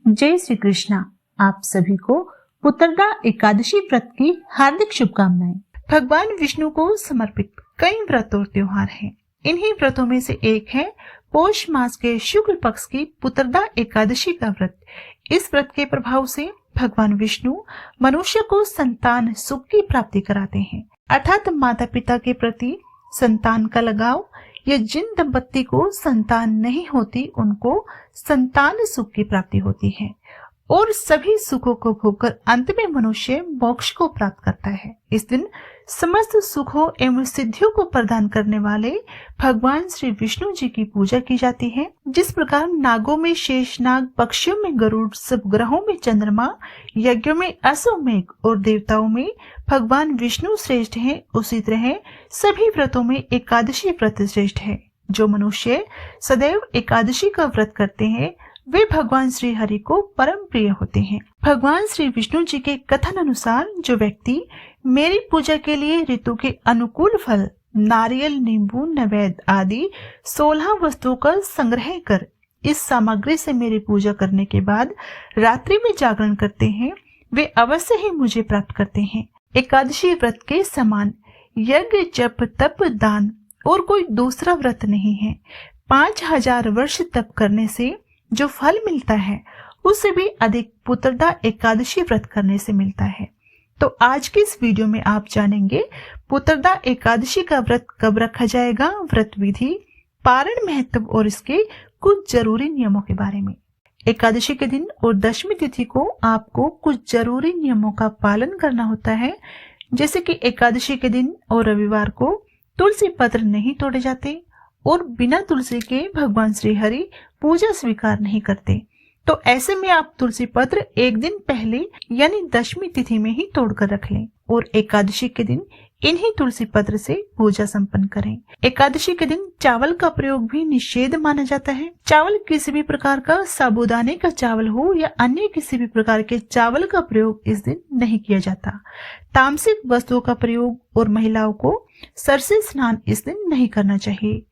जय श्री कृष्णा। आप सभी को पुत्रदा एकादशी व्रत की हार्दिक शुभकामनाएं। भगवान विष्णु को समर्पित कई व्रत और त्योहार हैं। इन्हीं व्रतों में से एक है पौष मास के शुक्ल पक्ष की पुत्रदा एकादशी का व्रत। इस व्रत के प्रभाव से भगवान विष्णु मनुष्य को संतान सुख की प्राप्ति कराते हैं, अर्थात माता पिता के प्रति संतान का लगाव, या जिन दंपत्ति को संतान नहीं होती उनको संतान सुख की प्राप्ति होती है और सभी सुखों को भोगकर अंत में मनुष्य मोक्ष को प्राप्त करता है। इस दिन समस्त सुखों एवं सिद्धियों को प्रदान करने वाले भगवान श्री विष्णु जी की पूजा की जाती है। जिस प्रकार नागों में शेषनाग, पक्षियों में गरुड़, सब ग्रहों में चंद्रमा, यज्ञों में अश्वमेघ और देवताओं में भगवान विष्णु श्रेष्ठ हैं, उसी तरह सभी व्रतों में एकादशी व्रत श्रेष्ठ है। जो मनुष्य सदैव एकादशी का व्रत करते हैं वे भगवान श्री हरि को परम प्रिय होते हैं। भगवान श्री विष्णु जी के कथन अनुसार जो व्यक्ति मेरी पूजा के लिए ऋतु के अनुकूल फल, नारियल, नींबू, नैवेद्य आदि 16 वस्तुओं का संग्रह कर इस सामग्री से मेरी पूजा करने के बाद रात्रि में जागरण करते हैं, वे अवश्य ही मुझे प्राप्त करते हैं। एकादशी व्रत के समान यज्ञ, जप, तप, दान और कोई दूसरा व्रत नहीं है। 5000 वर्ष तप करने से जो फल मिलता है उससे भी अधिक पुत्रदा एकादशी व्रत करने से मिलता है। तो आज की इस वीडियो में आप जानेंगे पुत्रदा एकादशी का व्रत कब रखा जाएगा, व्रत विधि, पारण महत्व और इसके कुछ जरूरी नियमों के बारे में। एकादशी के दिन और दशमी तिथि को आपको कुछ जरूरी नियमों का पालन करना होता है, जैसे कि एकादशी के दिन और रविवार को तुलसी पत्र नहीं तोड़े जाते और बिना तुलसी के भगवान श्री हरि पूजा स्वीकार नहीं करते। तो ऐसे में आप तुलसी पत्र एक दिन पहले यानी दशमी तिथि में ही तोड़कर रख लें और एकादशी के दिन इन्हीं तुलसी पत्र से पूजा संपन्न करें। एकादशी के दिन चावल का प्रयोग भी निषेध माना जाता है। चावल किसी भी प्रकार का, साबूदाने का चावल हो या अन्य किसी भी प्रकार के चावल का प्रयोग इस दिन नहीं किया जाता। तामसिक वस्तुओं का प्रयोग और महिलाओं को सरसे स्नान इस दिन नहीं करना चाहिए।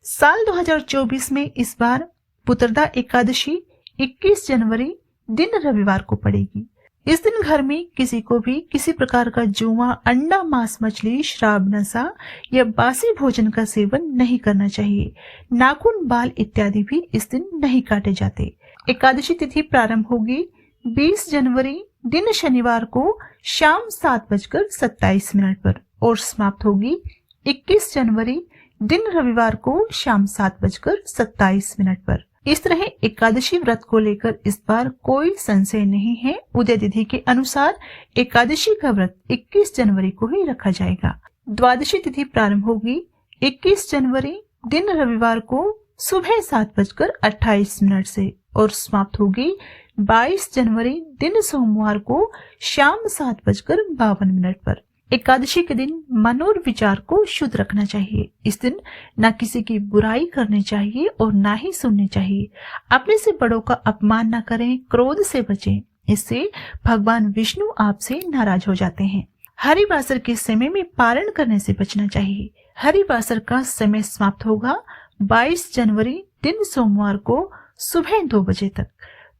साल 2024 में इस बार पुत्रदा एकादशी 21 जनवरी दिन रविवार को पड़ेगी। इस दिन घर में किसी को भी किसी प्रकार का जुआ, अंडा, मांस, मछली, शराब, नशा या बासी भोजन का सेवन नहीं करना चाहिए। नाखून, बाल इत्यादि भी इस दिन नहीं काटे जाते। एकादशी तिथि प्रारंभ होगी 20 जनवरी दिन शनिवार को शाम 7:27 पर और समाप्त होगी 21 जनवरी दिन रविवार को शाम 7:27 पर। इस तरह एकादशी व्रत को लेकर इस बार कोई संशय नहीं है। उदय तिथि के अनुसार एकादशी का व्रत 21 जनवरी को ही रखा जाएगा। द्वादशी तिथि प्रारंभ होगी 21 जनवरी दिन रविवार को सुबह 7:28 से और समाप्त होगी 22 जनवरी दिन सोमवार को शाम 7:52 पर। एकादशी के दिन मन और विचार को शुद्ध रखना चाहिए। इस दिन न किसी की बुराई करनी चाहिए और न ही सुननी चाहिए। अपने से बड़ों का अपमान न करें, क्रोध से बचें, इससे भगवान विष्णु आपसे नाराज हो जाते हैं। हरिवासर के समय में पारण करने से बचना चाहिए। हरिवासर का समय समाप्त होगा 22 जनवरी दिन सोमवार को सुबह 2 बजे तक।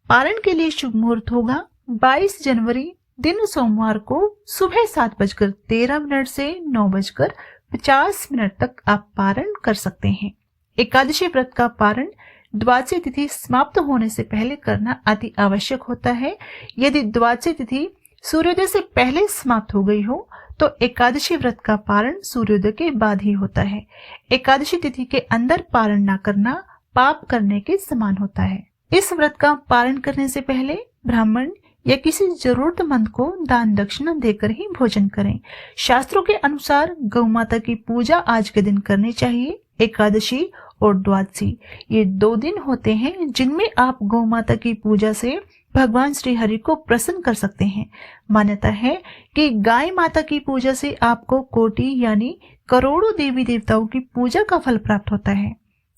पारण के लिए शुभ मुहूर्त होगा 22 जनवरी दिन सोमवार को सुबह 7:13 से 9:50 तक आप पारण कर सकते हैं। एकादशी व्रत का पारण द्वादशी तिथि समाप्त होने से पहले करना अति आवश्यक होता है। यदि द्वादशी तिथि सूर्योदय से पहले समाप्त हो गई हो तो एकादशी व्रत का पारण सूर्योदय के बाद ही होता है। एकादशी तिथि के अंदर पारण न करना पाप करने के समान होता है। इस व्रत का पारण करने से पहले ब्राह्मण या किसी जरूरतमंद को दान दक्षिणा देकर ही भोजन करें। शास्त्रों के अनुसार गौ माता की पूजा आज के दिन करनी चाहिए। एकादशी और द्वादशी ये 2 दिन होते हैं जिनमें आप गौ माता की पूजा से भगवान श्री हरि को प्रसन्न कर सकते हैं। मान्यता है कि गाय माता की पूजा से आपको कोटि यानी करोड़ों देवी देवताओं की पूजा का फल प्राप्त होता है।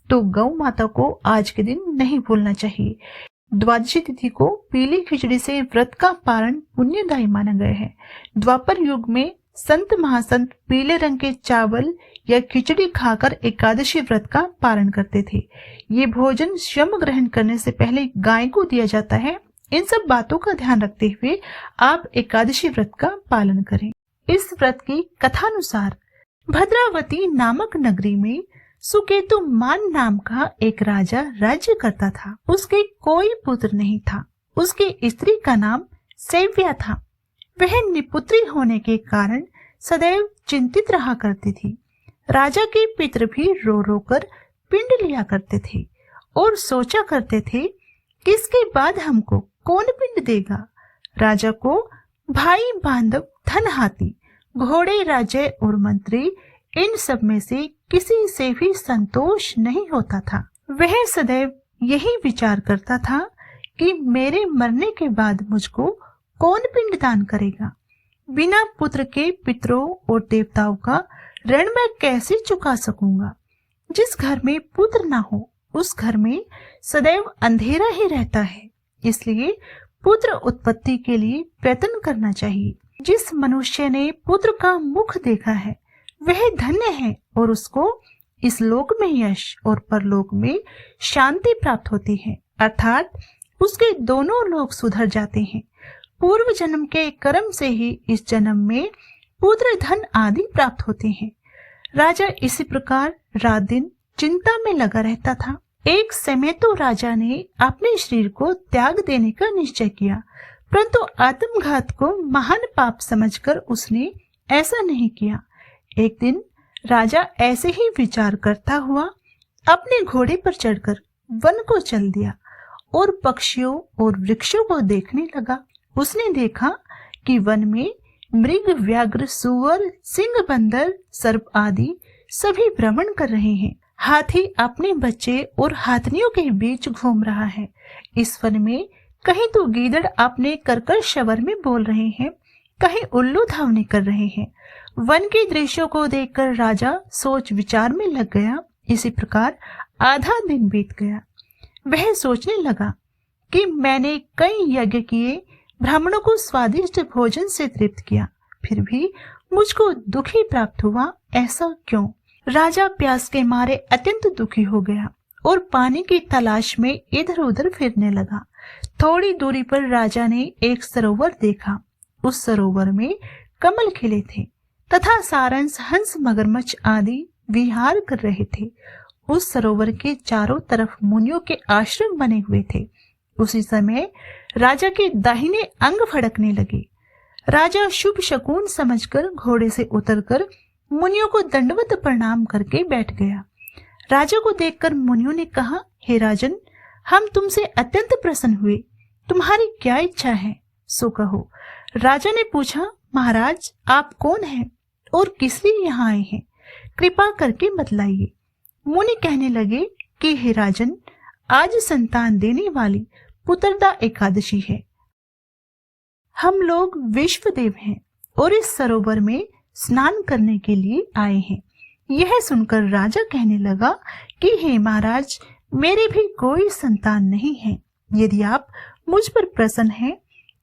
तो गौ माता को आज के दिन नहीं भूलना चाहिए। द्वादशी तिथि को पीली खिचड़ी से व्रत का पारण पुण्यदायी माना गया है। द्वापर युग में संत महासंत पीले रंग के चावल या खिचड़ी खाकर एकादशी व्रत का पारण करते थे। ये भोजन श्रम ग्रहण करने से पहले गाय को दिया जाता है इन सब बातों का ध्यान रखते हुए आप एकादशी व्रत का पालन करें। इस व्रत की कथानुसार भद्रावती नामक नगरी में सुकेतु मान नाम का एक राजा राज्य करता था। उसके कोई पुत्र नहीं था। उसकी स्त्री का नाम सेव्या था। वह निपुत्री होने के कारण सदैव चिंतित रहा करती थी। राजा के पितृ भी रो रो कर पिंड लिया करते थे और सोचा करते थे कि इसके बाद हमको कौन पिंड देगा। राजा को भाई बांधव, धन हाथी, घोड़े, राज्य और मंत्री, इन सब में से किसी से भी संतोष नहीं होता था। वह सदैव यही विचार करता था कि मेरे मरने के बाद मुझको कौन पिंड दान करेगा। बिना पुत्र के पितरों और देवताओं का ऋण मैं कैसे चुका सकूंगा। जिस घर में पुत्र ना हो उस घर में सदैव अंधेरा ही रहता है। इसलिए पुत्र उत्पत्ति के लिए प्रयत्न करना चाहिए। जिस मनुष्य ने पुत्र का मुख देखा है वह धन्य है और उसको इस लोक में यश और परलोक में शांति प्राप्त होती है, अर्थात उसके दोनों लोक सुधर जाते हैं। पूर्व जन्म के कर्म से ही इस जन्म में पुत्र, धन आदि प्राप्त होते हैं। राजा इसी प्रकार रात दिन चिंता में लगा रहता था। एक समय तो राजा ने अपने शरीर को त्याग देने का निश्चय किया, परंतु आत्मघात को महान पाप समझकर उसने ऐसा नहीं किया। एक दिन राजा ऐसे ही विचार करता हुआ अपने घोड़े पर चढ़कर वन को चल दिया और पक्षियों और वृक्षों को देखने लगा। उसने देखा कि वन में मृग, व्याघ्र, सुअर, सिंह, बंदर, सर्प आदि सभी भ्रमण कर रहे हैं। हाथी अपने बच्चे और हाथनियों के बीच घूम रहा है। इस वन में कहीं तो गीदड़ अपने कर्कश स्वर में बोल रहे हैं, कहीं उल्लू धावने कर रहे हैं। वन के दृश्यों को देखकर राजा सोच विचार में लग गया। इसी प्रकार आधा दिन बीत गया। वह सोचने लगा कि मैंने कई यज्ञ किए, ब्राह्मणों को स्वादिष्ट भोजन से तृप्त किया, फिर भी मुझको दुखी प्राप्त हुआ। ऐसा क्यों? राजा प्यास के मारे अत्यंत दुखी हो गया और पानी की तलाश में इधर उधर फिरने लगा। थोड़ी दूरी पर राजा ने एक सरोवर देखा। उस सरोवर में कमल खिले थे तथा सारंश, हंस, मगरमच्छ आदि विहार कर रहे थे। उस सरोवर के चारों तरफ मुनियों के आश्रम बने हुए थे। उसी समय राजा के दाहिने अंग फड़कने लगे। राजा शुभ शकुन समझकर घोड़े से उतरकर मुनियों को दंडवत प्रणाम करके बैठ गया। राजा को देखकर मुनियों ने कहा, हे राजन, हम तुमसे अत्यंत प्रसन्न हुए। तुम्हारी क्या इच्छा है, सो कहो। राजा ने पूछा, महाराज, आप कौन हैं और किस लिए यहाँ आए हैं? कृपा करके बतलाइए। मुनि कहने लगे कि हे राजन, आज संतान देने वाली पुत्रदा एकादशी है। हम लोग विश्वदेव हैं और इस सरोवर में स्नान करने के लिए आए हैं। यह सुनकर राजा कहने लगा कि हे महाराज, मेरे भी कोई संतान नहीं है। यदि आप मुझ पर प्रसन्न हैं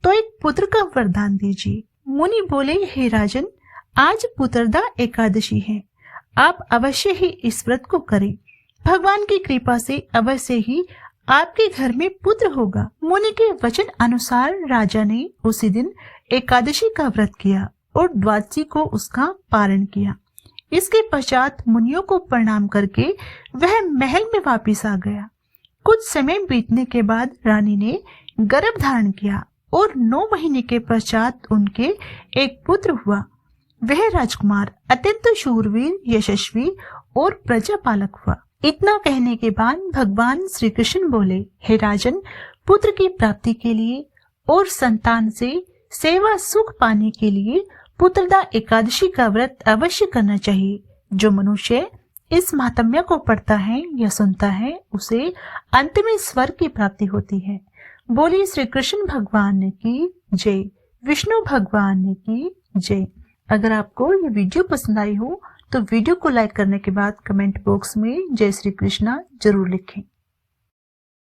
तो एक पुत्र का वरदान दीजिए। मुनि बोले, हे राजन, आज पुत्रदा एकादशी है, आप अवश्य ही इस व्रत को करें। भगवान की कृपा से अवश्य ही आपके घर में पुत्र होगा। मुनि के वचन अनुसार राजा ने उसी दिन एकादशी का व्रत किया और द्वादशी को उसका पारण किया। इसके पश्चात मुनियों को प्रणाम करके वह महल में वापस आ गया। कुछ समय बीतने के बाद रानी ने गर्भ धारण किया और 9 महीने के पश्चात उनके एक पुत्र हुआ। वह राजकुमार अत्यंत शूरवीर, यशस्वी और प्रजापालक हुआ। इतना कहने के बाद भगवान श्री कृष्ण बोले, हे राजन, पुत्र की प्राप्ति के लिए और संतान से सेवा सुख पाने के लिए पुत्रदा एकादशी का व्रत अवश्य करना चाहिए। जो मनुष्य इस महात्म्य को पढ़ता है या सुनता है उसे अंत में स्वर्ग की प्राप्ति होती है। बोलिए श्री कृष्ण भगवान की जय, विष्णु भगवान की जय। अगर आपको ये वीडियो पसंद आई हो तो वीडियो को लाइक करने के बाद कमेंट बॉक्स में जय श्री कृष्णा जरूर लिखें।